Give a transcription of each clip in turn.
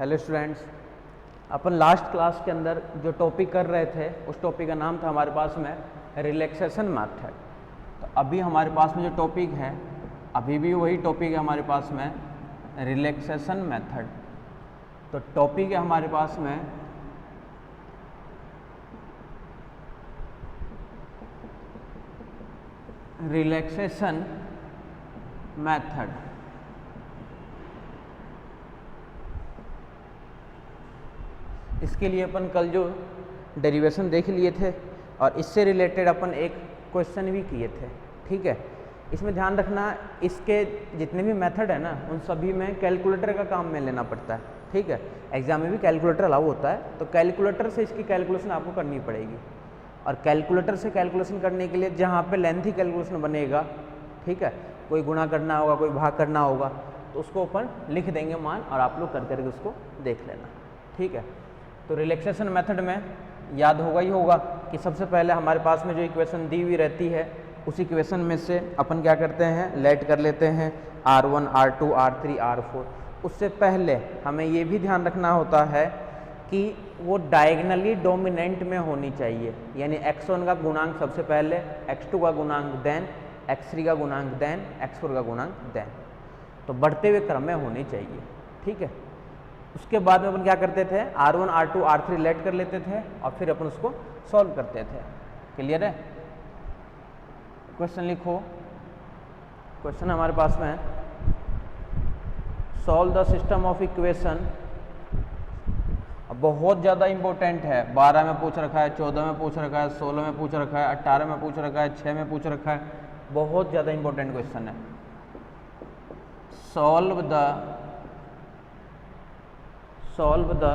Hello students, अपन last class के अंदर जो टॉपिक कर रहे थे उस टॉपिक का नाम था हमारे पास में रिलैक्सेशन मेथड। तो अभी हमारे पास में जो टॉपिक है अभी भी वही टॉपिक है हमारे पास में रिलैक्सेशन मेथड। तो टॉपिक है हमारे पास में रिलैक्सेशन मेथड। इसके लिए अपन कल जो डेरिवेशन देख लिए थे और इससे रिलेटेड अपन एक क्वेश्चन भी किए थे, ठीक है। इसमें ध्यान रखना, इसके जितने भी मेथड है ना उन सभी में कैलकुलेटर का काम में लेना पड़ता है, ठीक है। एग्जाम में भी कैलकुलेटर अलाउ होता है, तो कैलकुलेटर से इसकी कैलकुलेशन आपको करनी पड़ेगी। और कैलकुलेटर से कैलकुलेशन करने के लिए जहाँ पे लेंथी कैलकुलेशन बनेगा, ठीक है, कोई गुणा करना होगा, कोई भाग करना होगा, तो उसको अपन लिख देंगे मान और आप लोग कर करके उसको देख लेना, ठीक है। तो रिलैक्सेशन मेथड में याद होगा ही होगा कि सबसे पहले हमारे पास में जो इक्वेशन दी हुई रहती है उसी इक्वेशन में से अपन क्या करते हैं, लेट कर लेते हैं R1, R2, R3, R4। उससे पहले हमें ये भी ध्यान रखना होता है कि वो डायगनली डोमिनेंट में होनी चाहिए, यानी x1 का गुणांक सबसे पहले, x2 का गुणांक देन, x3 का गुणांक देन, x4 का गुणांक देन। तो बढ़ते हुए क्रम में होनी चाहिए, ठीक है। उसके बाद में अपन क्या करते थे, R1, R2, R3 लेट कर लेते थे और फिर अपन उसको सॉल्व करते थे। क्लियर है? क्वेश्चन लिखो। क्वेश्चन हमारे पास में है, solve the system of equation. बहुत ज़्यादा इंपॉर्टेंट है, 12 में पूछ रखा है, 14 में पूछ रखा है, 16 में पूछ रखा है, 18 में पूछ रखा है, 6 में पूछ रखा है। बहुत ज़्यादा इंपॉर्टेंट क्वेश्चन है। Solve the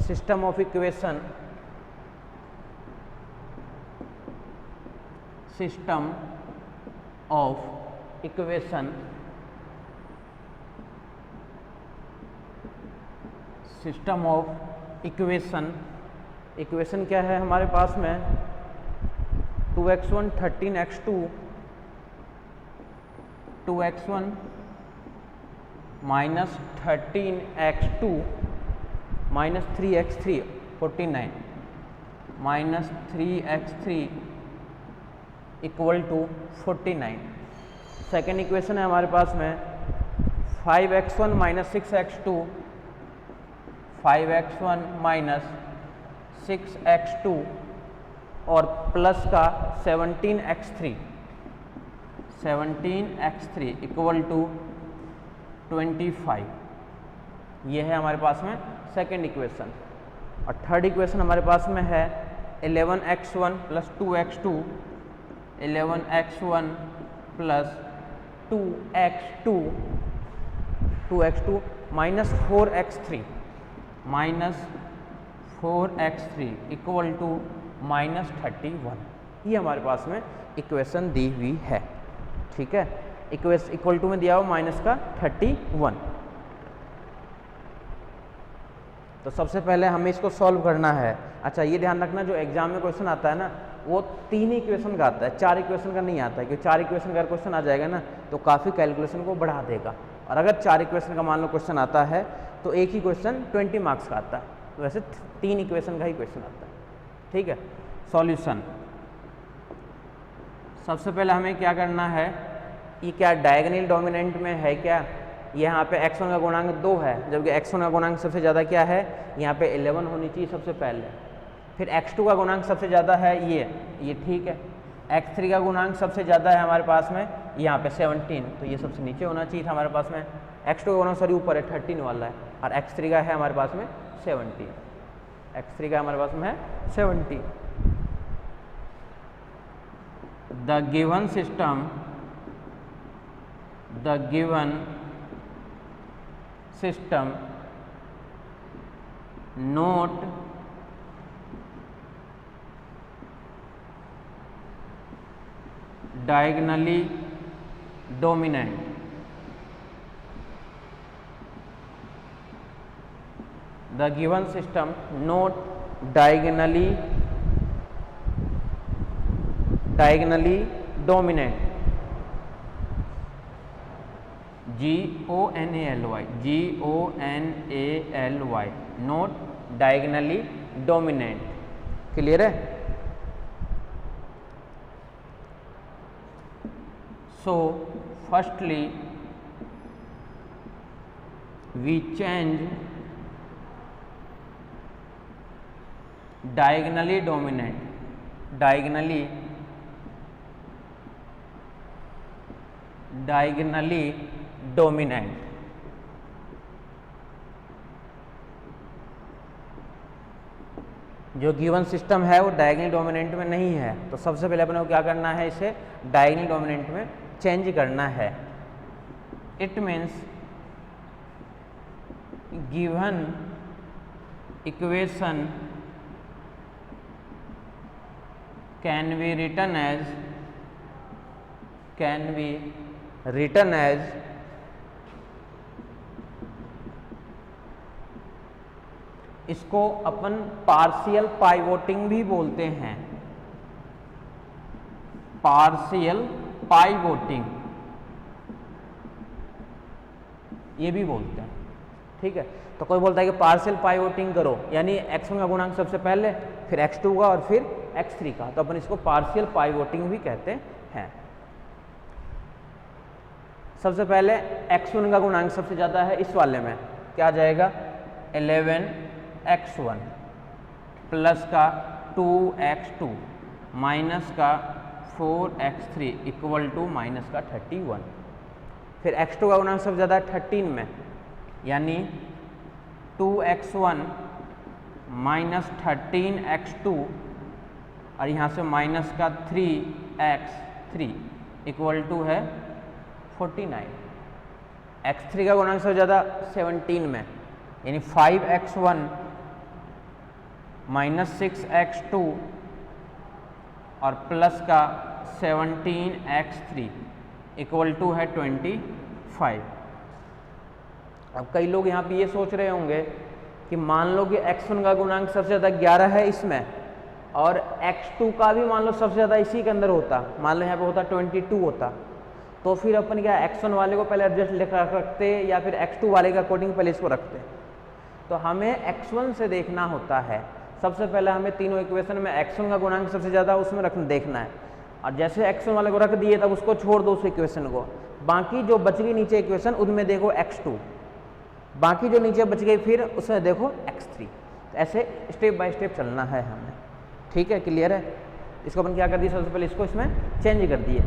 system of equation, system of equation, system of equation. Equation क्या है हमारे पास में, 2x1 13x2, 2x1 minus 13x2 minus 3x3 49 minus 3x3 equal to 49। Second equation है हमारे पास में 5x1 minus 6x2, 5x1 minus 6x2 और प्लस का 17x3, 17x3 इक्वल टू 25। ये है हमारे पास में सेकेंड इक्वेशन। और थर्ड इक्वेशन हमारे पास में है 11x1 plus 2x2, 11x1 plus 2x2 माइनस 4x3, minus 4x3 equal to minus 31। ये हमारे पास में इक्वेशन दी हुई है, ठीक है। इक्वल टू में दिया हुआ माइनस का 31। तो सबसे पहले हमें इसको सॉल्व करना है। अच्छा, ये ध्यान रखना, जो एग्जाम में क्वेश्चन आता है ना वो 3 इक्वेशन का आता है, 4 इक्वेशन का नहीं आता है, क्योंकि 4 इक्वेशन का क्वेश्चन आ जाएगा ना तो काफ़ी कैलकुलेशन को बढ़ा देगा। और अगर 4 इक्वेशन का मान लो क्वेश्चन आता है तो एक ही क्वेश्चन 20 मार्क्स का आता है। तो वैसे 3 इक्वेशन का ही क्वेश्चन आता है, ठीक है। सॉल्यूशन, सबसे पहले हमें क्या करना है, ये क्या डायगोनल डोमिनेंट में है क्या। यहाँ पे x1 का गुणांक 2 है, जबकि x1 का गुणांक सबसे ज़्यादा क्या है, यहाँ पे 11 होनी चाहिए सबसे पहले। फिर x2 का गुणांक सबसे ज़्यादा है ये ठीक है। x3 का गुणांक सबसे ज़्यादा है हमारे पास में यहाँ पे 17, तो ये सबसे नीचे होना चाहिए था हमारे पास में। x2 का गुणांक सॉरी ऊपर है, 13 वाला है, और x3 का है हमारे पास में 70, x3 का हमारे पास में है 70। The given system not diagonally dominant, the given system not diagonally dominant GONALY, not diagonally dominant. Clear है? So firstly we change diagonally dominant जो गिवन सिस्टम है वो डायगोनली डोमिनेंट में नहीं है, तो सबसे पहले अपने को क्या करना है, इसे डायगोनली डोमिनेंट में चेंज करना है। It means given equation can be written as इसको अपन पार्शियल पाइवोटिंग भी बोलते हैं, पार्शियल पाइवोटिंग ये भी बोलते हैं। ठीक है, तो कोई बोलता है कि पार्शियल पाइवोटिंग करो, यानी x1 का गुणांक सबसे पहले, फिर x2 का और फिर x3 का, तो अपन इसको पार्शियल पाइवोटिंग भी कहते हैं। सबसे पहले x1 का गुणांक सबसे ज़्यादा है, इस वाले में क्या आ जाएगा 11x1 प्लस का 2x2 माइनस का 4x3 इक्वल टू माइनस का 31। फिर x2 का गुणांक सबसे ज़्यादा है 13 में, यानी 2x1 माइनस 13x2 और यहाँ से माइनस का 3x3 इक्वल टू है 49। x3 का गुणांक सबसे ज़्यादा 17 में, यानी 5x1 माइनस 6x2 और प्लस का 17x3 इक्वल टू है 25। अब कई लोग यहाँ पे ये सोच रहे होंगे कि मान लो कि x1 का गुणांक सबसे ज़्यादा 11 है इसमें, और x2 का भी मान लो सबसे ज़्यादा इसी के अंदर होता, मान लो यहाँ पे होता 22 होता, तो फिर अपन क्या x1 वाले को पहले एडजस्ट लेकर रखते या फिर x2 वाले के अकॉर्डिंग पहले इसको रखते। तो हमें x1 से देखना होता है, सबसे पहले हमें तीनों इक्वेशन में x1 का गुणांक सबसे ज़्यादा उसमें देखना है, और जैसे x1 वाले को रख दिए तब उसको छोड़ दो उस इक्वेशन को, बाकी जो बच गई नीचे इक्वेशन उनमें देखो x2, बाकी जो नीचे बच गई फिर उसमें देखो x3। तो ऐसे स्टेप बाय स्टेप चलना है हमें। ठीक है, क्लियर है? इसको अपन क्या कर दिए, सबसे पहले इसको इसमें चेंज कर दिए।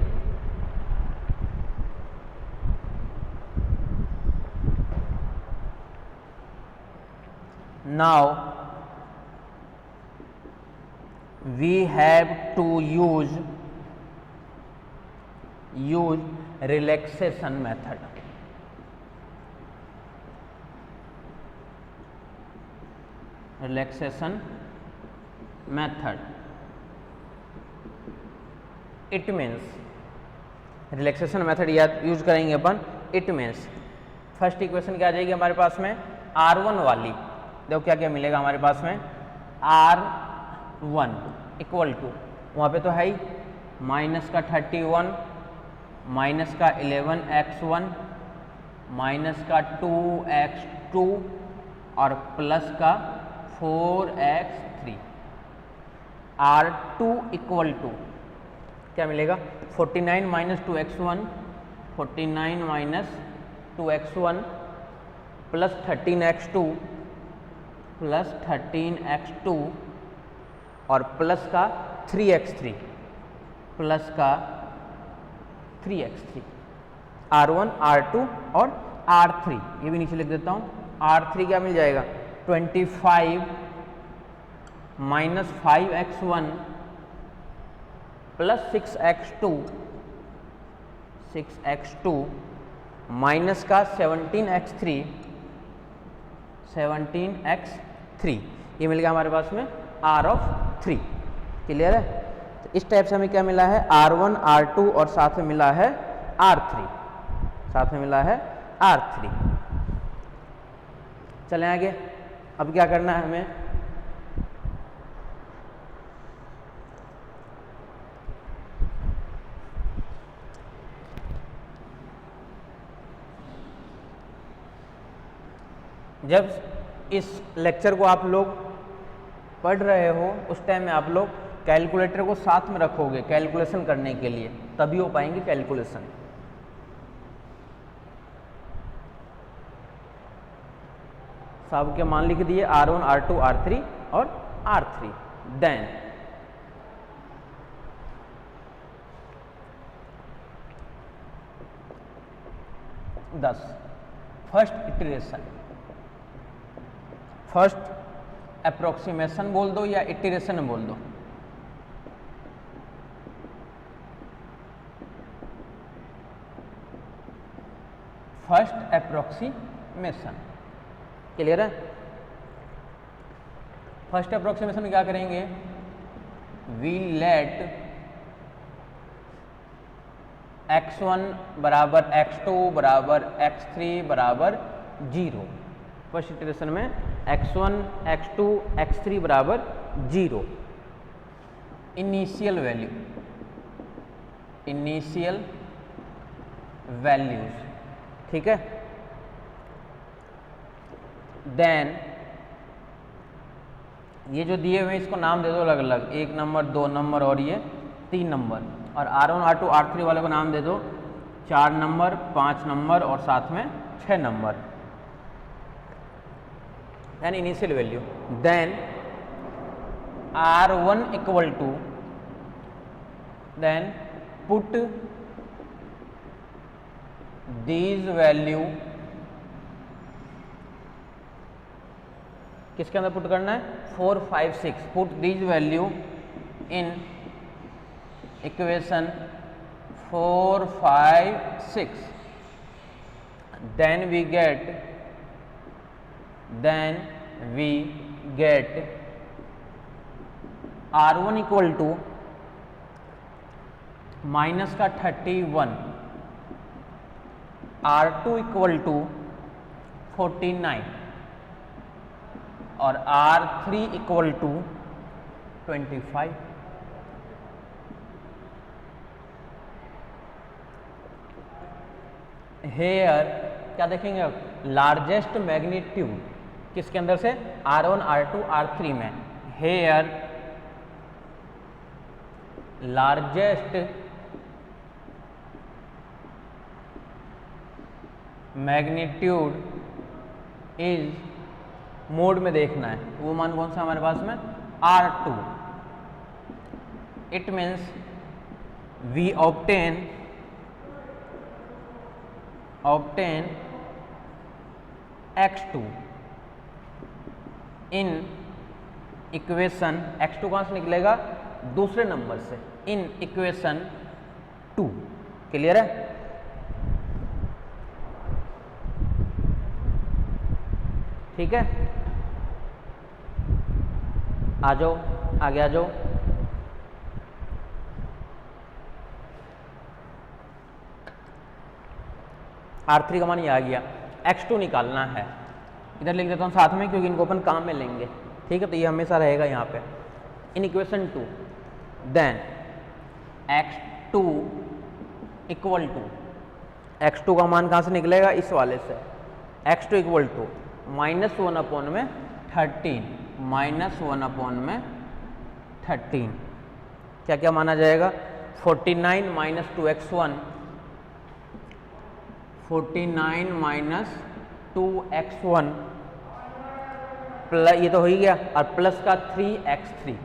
Now we have to use relaxation method. Relaxation method, it means relaxation method याद यूज करेंगे अपन। इट मीन्स फर्स्ट इक्वेशन क्या आ जाएगी हमारे पास में, R1 वाली, देखो क्या क्या मिलेगा हमारे पास में, R1 इक्वल टू, वहाँ पे तो है ही माइनस का 31 माइनस का 11x1 माइनस का 2x2 और प्लस का 4x3। R2 इक्वल टू क्या मिलेगा, 49 minus 2x1, 49 minus 2x1 plus 13x2 plus 13x2 और प्लस का 3x3 प्लस का 3x3। R1 R2 और R3 ये भी नीचे लिख देता हूँ। R3 क्या मिल जाएगा, 25 minus 5x1 plus 6x2 minus का 17x3 ये मिल गया हमारे पास में R ऑफ 3। क्लियर है? तो इस टाइप से हमें क्या मिला है, R1 R2 और साथ में मिला है R3, साथ में मिला है R3। चलें आगे, अब क्या करना है हमें, जब इस लेक्चर को आप लोग पढ़ रहे हो उस टाइम में आप लोग कैलकुलेटर को साथ में रखोगे कैलकुलेशन करने के लिए, तभी हो पाएंगे कैलकुलेशन। सब के मान लिख दिए R1 R2 R3 और R3। Then first iteration, first approximation बोल दो या इटरेशन बोल दो। फर्स्ट अप्रोक्सीमेशन क्लियर है। फर्स्ट अप्रोक्सीमेशन में क्या करेंगे, वी लेट x1 बराबर x2 बराबर x3 बराबर 0। फर्स्ट इटरेशन में x1 x2 x3 बराबर 0 इनिशियल वैल्यू, इनिशियल वैल्यूज, ठीक है। देन ये जो दिए हुए इसको नाम दे दो अलग अलग, 1 नंबर 2 नंबर और ये 3 नंबर, और R1 R2 R3 वाले को नाम दे दो 4 नंबर 5 नंबर और साथ में 6 number. Then initial value, then R1 equal to, then put these value, किसके अंदर पुट करना है, 4 5 6, put these value in equation 4 5 6, then we get R1 equal to minus का 31, R2 इक्वल टू 49 और R3 इक्वल टू 25। हेयर क्या देखेंगे, largest magnitude किसके अंदर से, R1 R2 R3 में। Here largest magnitude is, mode में देखना है, वो मान कौन सा हमारे पास में, R2। It means we obtain x2 in equation, x2 कहां से निकलेगा, दूसरे नंबर से, इन इक्वेशन 2। क्लियर है। ठीक है, आ जाओ आगे आ जाओ। R3 का मान ये आ गया, x2 निकालना है, इधर लिख देता हूँ साथ में क्योंकि इनको अपन काम में लेंगे, ठीक है। तो ये हमेशा रहेगा यहाँ पे in equation 2। Then x2 equal to, x2 का मान कहाँ से निकलेगा, इस वाले से, x2 इक्वल टू -1 अपॉन में 13, -1 अपॉन में 13। क्या क्या माना जाएगा, 49 minus 2x1, 49 minus 2x1 plus, ये तो हो ही गया, और प्लस का 3x3,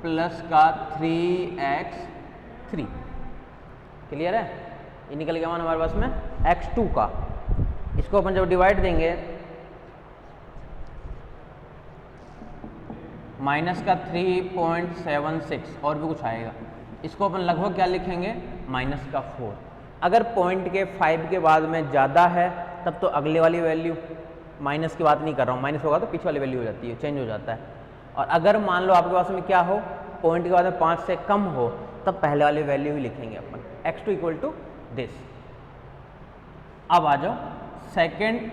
प्लस का 3x3। क्लियर है, ये निकल गया मान हमारे पास में x2 का। इसको अपन जब डिवाइड देंगे, माइनस का 3.76 और भी कुछ आएगा, इसको अपन लगभग क्या लिखेंगे, माइनस का 4। अगर पॉइंट के 5 के बाद में ज़्यादा है तब तो अगले वाली वैल्यू, माइनस की बात नहीं कर रहा हूँ, माइनस होगा तो पीछे वाली वैल्यू हो जाती है, चेंज हो जाता है। और अगर मान लो आपके पास में क्या हो, पॉइंट के बाद में 5 से कम हो, तब पहले वाली वैल्यू ही लिखेंगे अपन, x2 इक्वल टू दिस। अब आ जाओ second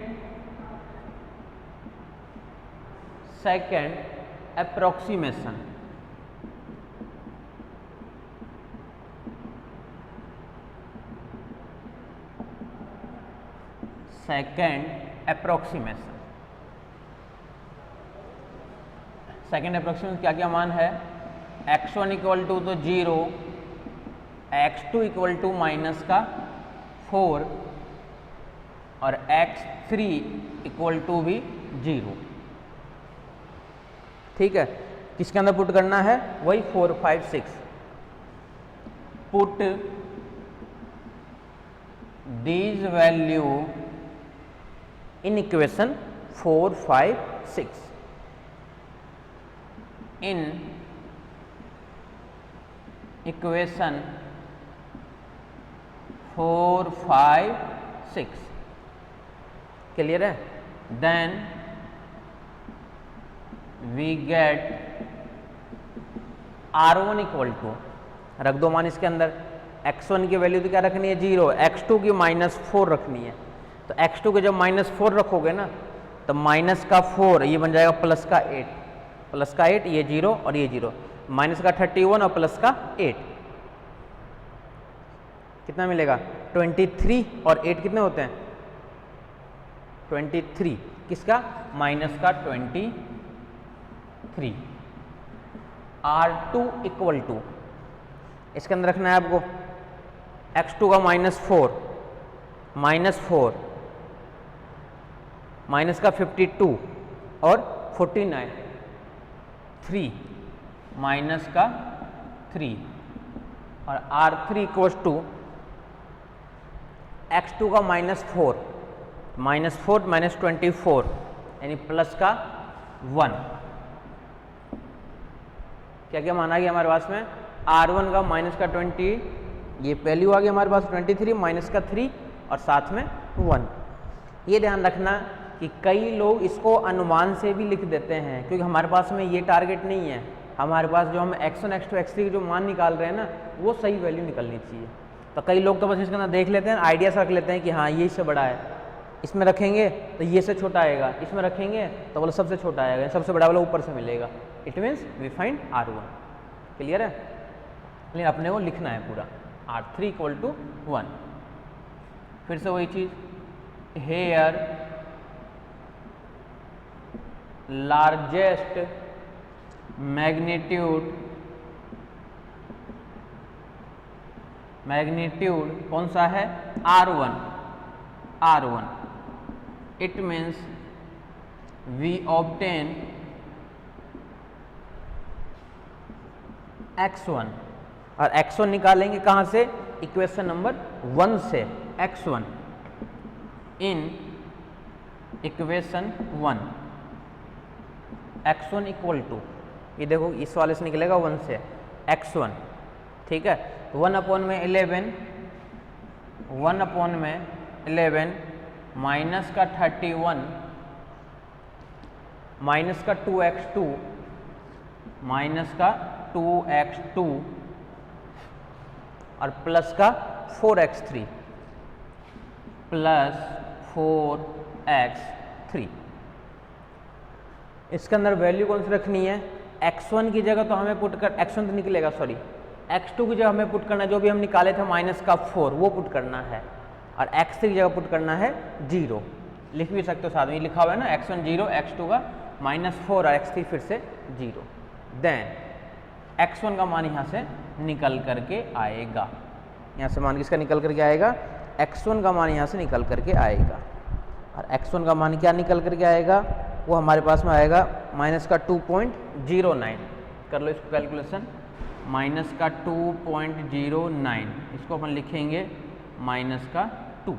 approximation. Second approximation second approximation क्या क्या मान है, x1 इक्वल टू तो 0, x2 इक्वल टू माइनस का 4 और x3 इक्वल टू भी 0। ठीक है, किसके अंदर पुट करना है, वही 4, 5, 6। Put these value in equation 4, 5, 6 in equation 4, 5, 6 clear है। then we get R1 equal to, रख दो मान इसके अंदर, x1 की वैल्यू तो क्या रखनी है 0, x2 की -4 रखनी है। तो x2 के जब -4 रखोगे ना तो माइनस का 4 ये बन जाएगा प्लस का 8, प्लस का 8 ये 0 और ये 0, माइनस का 31 और प्लस का 8 कितना मिलेगा 23 और 8 कितने होते हैं 23, किसका माइनस का 23। R2 इक्वल टू, इसके अंदर रखना है आपको x2 का -4, माइनस का 52 और 49, 3 माइनस का 3 और R3 इक्वल टू x2 का -4 माइनस 24 यानी प्लस का 1। क्या क्या माना गया हमारे पास में, R1 का माइनस का 20, ये वैल्यू आ गई हमारे पास 23, माइनस का 3 और साथ में 1। ये ध्यान रखना कि कई लोग इसको अनुमान से भी लिख देते हैं, क्योंकि हमारे पास में ये टारगेट नहीं है, हमारे पास जो हम x1, x2, x3 के जो मान निकाल रहे हैं ना वो सही वैल्यू निकलनी चाहिए। तो कई लोग तो बस इसके अंदर देख लेते हैं, आइडिया से रख लेते हैं कि हाँ ये इससे बड़ा है, इसमें रखेंगे तो ये से छोटा आएगा, इसमें रखेंगे तो बोला सबसे छोटा आएगा, सबसे बड़ा वाला ऊपर से मिलेगा। It means we find R1। Clear है, लेकिन अपने को लिखना है पूरा R3 इक्वल टू 1। फिर से वही चीज, हेयर लार्जेस्ट मैग्नीट्यूड कौन सा है R1। It means we obtain x1 और x1 निकालेंगे कहाँ से, इक्वेशन नंबर 1 से, x1 in equation 1, x1 equal to, ये देखो इस वाले से निकलेगा 1 से x1। ठीक है, 1/11 माइनस का 31 माइनस का 2x2 माइनस का 2x2 और प्लस का 4x3 प्लस 4x3। इसके अंदर वैल्यू कौन सी रखनी है, x1 की जगह तो हमें पुट कर, x1 तो निकलेगा सॉरी, x2 की जगह हमें पुट करना जो भी हम निकाले थे माइनस का 4 वो पुट करना है, और x3 की जगह पुट करना है 0। लिख भी सकते हो साथ में, लिखा हुआ है ना x1 0, x2 का -4 और x3 फिर से 0। देन x1 का मान यहाँ से निकल करके आएगा, यहाँ से मान किसका निकल करके आएगा, x1 का मान यहाँ से निकल करके आएगा। और x1 का मान क्या निकल करके आएगा, वो हमारे पास में आएगा माइनस का 2.09। कर लो इसको कैलकुलेशन, माइनस का 2.09, इसको अपन लिखेंगे माइनस का 2।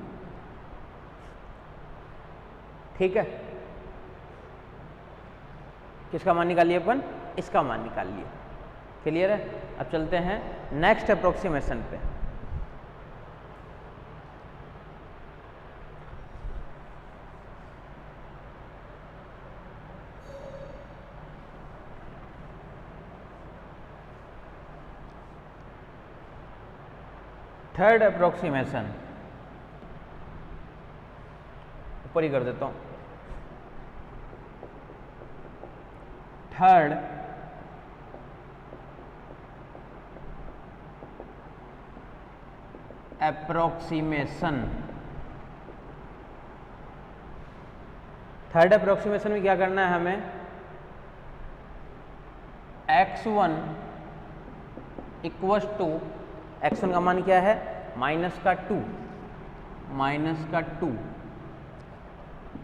ठीक है, किसका मान निकालिए अपन, इसका मान निकाल लिए। क्लियर है, अब चलते हैं नेक्स्ट अप्रोक्सीमेशन पे। थर्ड अप्रोक्सीमेशन ऊपर ही कर देता हूं। थर्ड अप्रोक्सीमेशन, थर्ड अप्रोक्सीमेशन में क्या करना है हमें, x1 इक्वस टू, x1 का मान क्या है, माइनस का 2,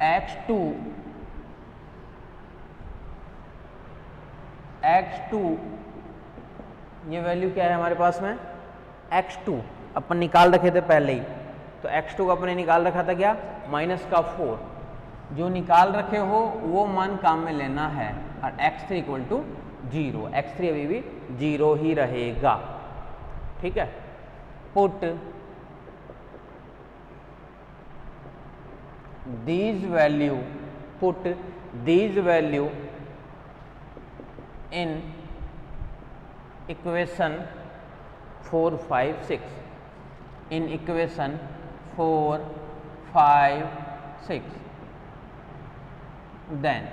x2 ये वैल्यू क्या है हमारे पास में, x2 अपन निकाल रखे थे पहले ही, तो x2 का अपने निकाल रखा था क्या, माइनस का 4, जो निकाल रखे हो वो मान काम में लेना है, और x3 इक्वल टू 0, x3 अभी भी 0 ही रहेगा, ठीक है। Put these value in equation 4, 5, 6, in equation 4, 5, 6, then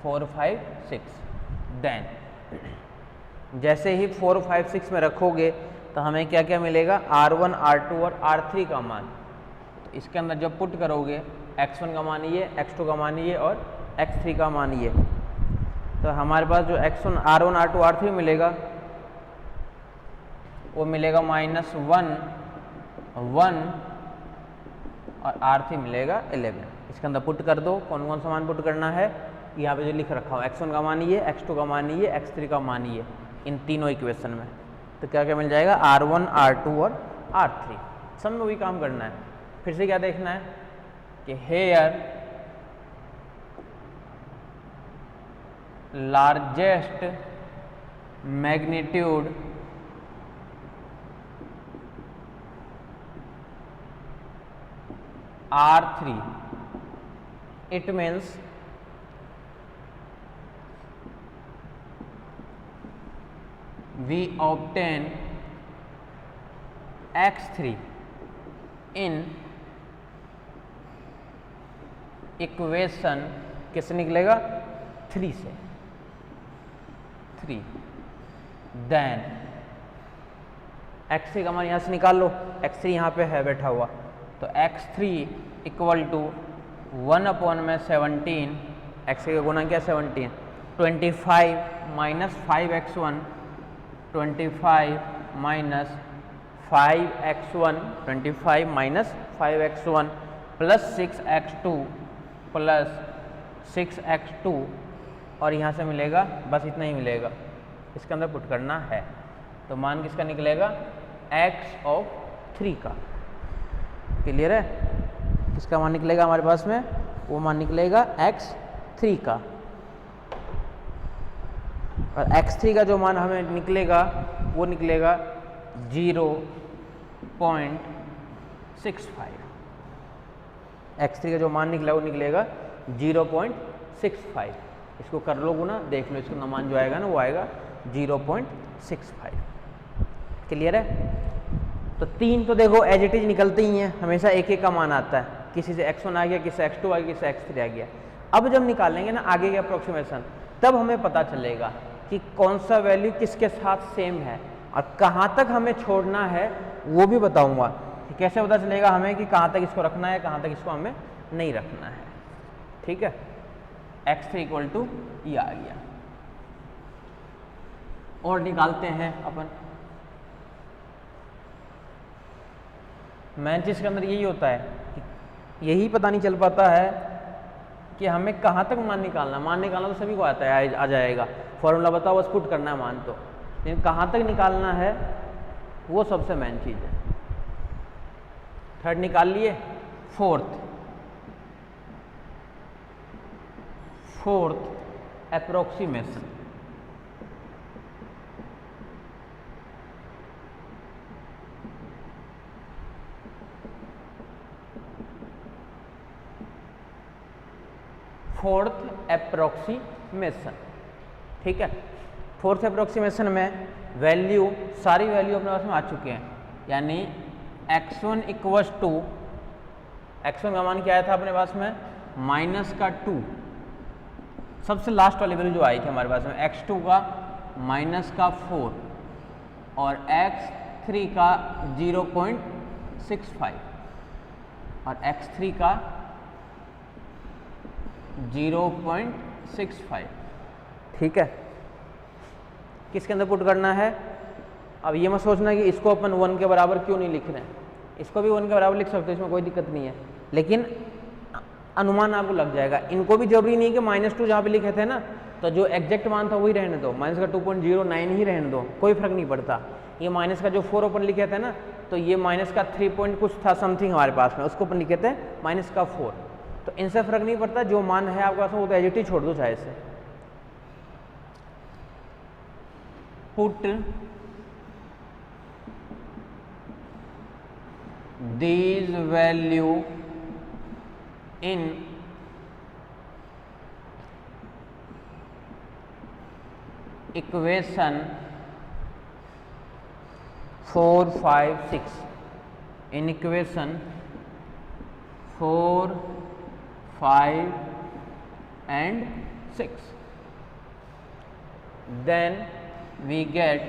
4, 5, 6, then जैसे ही 4, 5, 6 में रखोगे तो हमें क्या क्या मिलेगा, R1, R2 और R3 का मान। तो इसके अंदर जब पुट करोगे x1 का मान ये, x2 का मान ये और x3 का मान ये, तो हमारे पास जो x1, R1, R2, R3 मिलेगा वो मिलेगा -1, 1 और R3 मिलेगा 11। इसके अंदर पुट कर दो, कौन कौन सा मान पुट करना है, यहाँ पे जो लिख रखा हो, x1 का मान ये, x2 का मान ये, x3 का मान ये, इन तीनों इक्वेशन में। तो क्या क्या मिल जाएगा, R1, R2 और R3, सब में वही काम करना है। फिर से क्या देखना है कि here largest magnitude R3, it means we obtain x3 in equation किससे निकलेगा, 3 से, 3, देन x3 का मान यहाँ से निकाल लो, x3 यहाँ पे है बैठा हुआ, तो x3 इक्वल टू 1/17, x3 का गुना क्या 17, 25 minus 5x1, 25 minus 5x1, 25 minus 5x1 plus 6x2 plus 6x2, और यहाँ से मिलेगा बस इतना ही मिलेगा, इसके अंदर पुट करना है। तो मान किसका निकलेगा, x3 का। क्लियर है, किसका मान निकलेगा हमारे पास में, वो मान निकलेगा x3 का, और x3 का जो मान हमें निकलेगा वो निकलेगा 0.65, x3 का जो मान निकला वो निकलेगा 0.65। इसको कर लो गुना, देख लो इसका मान जो आएगा ना वो आएगा 0.65। क्लियर है। तो 3 तो देखो एज इट इज निकलते ही हैं, हमेशा एक एक का मान आता है, किसी से x1 आ गया, किसी से x2 आ गया, किसी से x3 आ गया। अब जब निकालेंगे ना आगे के अप्रोक्सीमेशन, तब हमें पता चलेगा कि कौन सा वैल्यू किसके साथ सेम है और कहाँ तक हमें छोड़ना है, वो भी बताऊंगा कि कैसे पता चलेगा हमें कि कहाँ तक इसको रखना है, कहाँ तक इसको हमें नहीं रखना है। ठीक है, x3 इक्वल टू ये आ गया। और निकालते हैं अपन, मेन चीज के अंदर यही होता है कि यही पता नहीं चल पाता है कि हमें कहाँ तक मान निकालना। मान निकालना तो सभी को आता है, आ जाएगा, फॉर्मूला बताओ बस पुट करना है मान, तो लेकिन कहाँ तक निकालना है वो सबसे मेन चीज़ है। थर्ड निकाल लिए, फोर्थ अप्रोक्सीमेशन। फोर्थ अप्रोक्सीमेशन, ठीक है। फोर्थ अप्रोक्सीमेशन में वैल्यू, सारी वैल्यू अपने पास में आ चुके हैं, यानी x1 इक्वस टू, x1 का मान क्या आया था अपने पास में, -2, सबसे लास्ट वाली वैल्यू जो आई थी हमारे पास में, x2 का -4 और x3 का 0.65 और x3 का 0.65, ठीक है। किसके अंदर पुट करना है। अब ये मत सोचना कि इसको अपन 1 के बराबर क्यों नहीं लिख रहे हैं, इसको भी 1 के बराबर लिख सकते हो, इसमें कोई दिक्कत नहीं है, लेकिन अनुमान आपको लग जाएगा। इनको भी जरूरी नहीं कि -2 जहाँ पे लिखे थे ना, तो जो एग्जैक्ट मान था वही रहने दो, माइनस का 2.09 ही रहने दो, कोई फर्क नहीं पड़ता। ये माइनस का जो 4 अपन लिखे थे ना, तो ये माइनस का 3 पॉइंट कुछ था समथिंग हमारे पास में, उसको अपन लिखे थे माइनस का 4, तो इनसे फर्क नहीं पड़ता, जो मान है आपके पास में वो तो एज छोड़ दो चाहे से। Put these value in equation 4, 5, 6, in equation 4, 5 and 6, then we get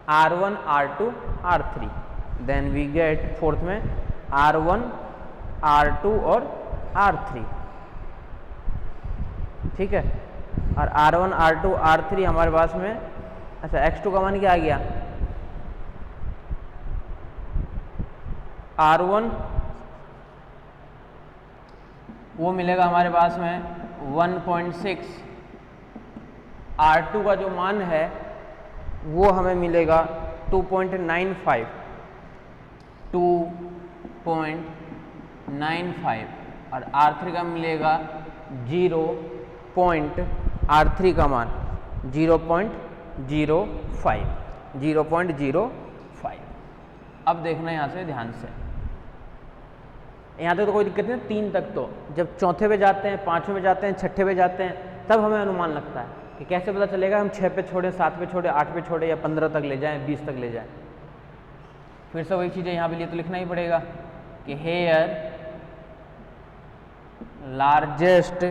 R1, R2, R3, then we get fourth में R1, R2 और R3, ठीक है। और R1, R2, R3 हमारे पास में, अच्छा x2 का मान क्या आ गया, R1 वो मिलेगा हमारे पास में 1.6, R2 का जो मान है वो हमें मिलेगा 2.95, 2.95 और R3 का मिलेगा 0. R3 का मान 0.05. अब देखना यहाँ से ध्यान से, यहाँ तक तो कोई दिक्कत नहीं, 3 तक तो, जब चौथे पे जाते हैं, 5वें पे जाते हैं, 6ठे पे जाते हैं, तब हमें अनुमान लगता है कि कैसे पता चलेगा हम 6 पे छोड़े, 7 पे छोड़े, 8 पे छोड़े या 15 तक ले जाएं, 20 तक ले जाएं। फिर से वही चीज़ें यहाँ पे लिए तो लिखना ही पड़ेगा कि here largest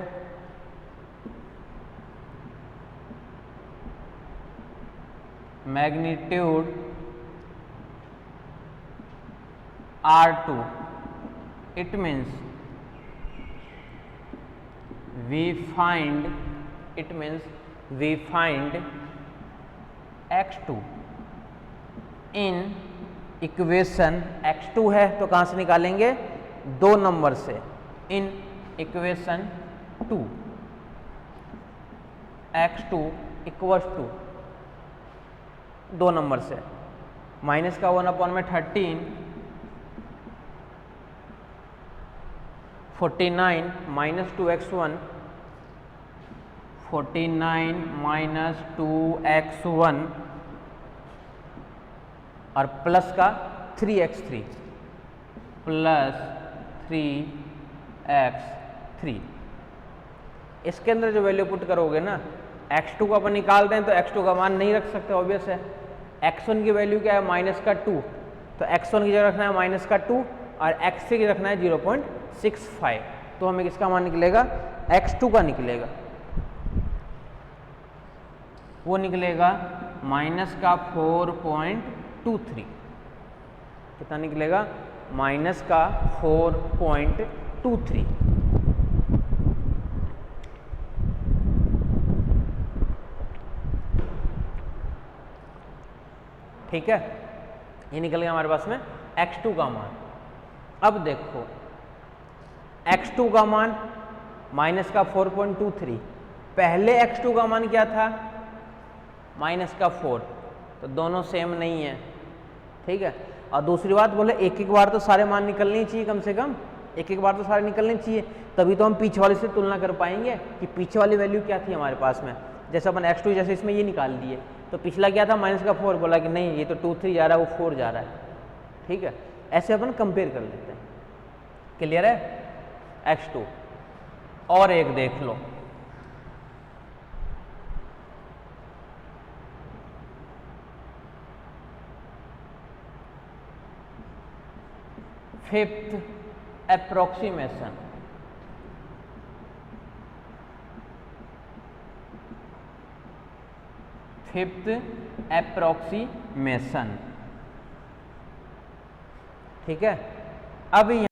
magnitude R2, it means we find x2 in equation, x2 है तो कहाँ से निकालेंगे, 2 नंबर से, in equation 2, x2 equals to 2 number से, माइनस का 1/13, 49 माइनस 2x1, 49 माइनस 2x1 और प्लस का 3x3 प्लस 3x3। इसके अंदर जो वैल्यू पुट करोगे ना, x2 को अपन निकाल दें तो x2 का मान नहीं रख सकते, ऑब्वियस है। x1 की वैल्यू क्या है, माइनस का 2, तो x1 की जगह रखना है माइनस का 2 और x3 की रखना है 0.65, तो हमें किसका मान निकलेगा, x2 का निकलेगा, वो निकलेगा माइनस का 4.23, कितना निकलेगा, माइनस का 4.23। ठीक है, ये निकल गया हमारे पास में x2 का मान। अब देखो x2 का मान माइनस का 4.23, पहले x2 का मान क्या था, माइनस का 4, तो दोनों सेम नहीं है, ठीक है। और दूसरी बात बोले एक एक बार तो सारे मान निकलने चाहिए, कम से कम एक एक बार तो सारे निकलने चाहिए, तभी तो हम पीछे वाले से तुलना कर पाएंगे कि पीछे वाली वैल्यू क्या थी हमारे पास में। जैसे अपन x2 जैसे इसमें ये निकाल दिए, तो पिछला क्या था, माइनस का 4, बोला कि नहीं ये तो 2, 3 जा रहा है, वो 4 जा रहा है, ठीक है। ऐसे अपन कंपेयर कर लेते हैं, क्लियर है। x2 और एक देख लो, फिफ्थ अप्रोक्सीमेशन, ठीक है। अब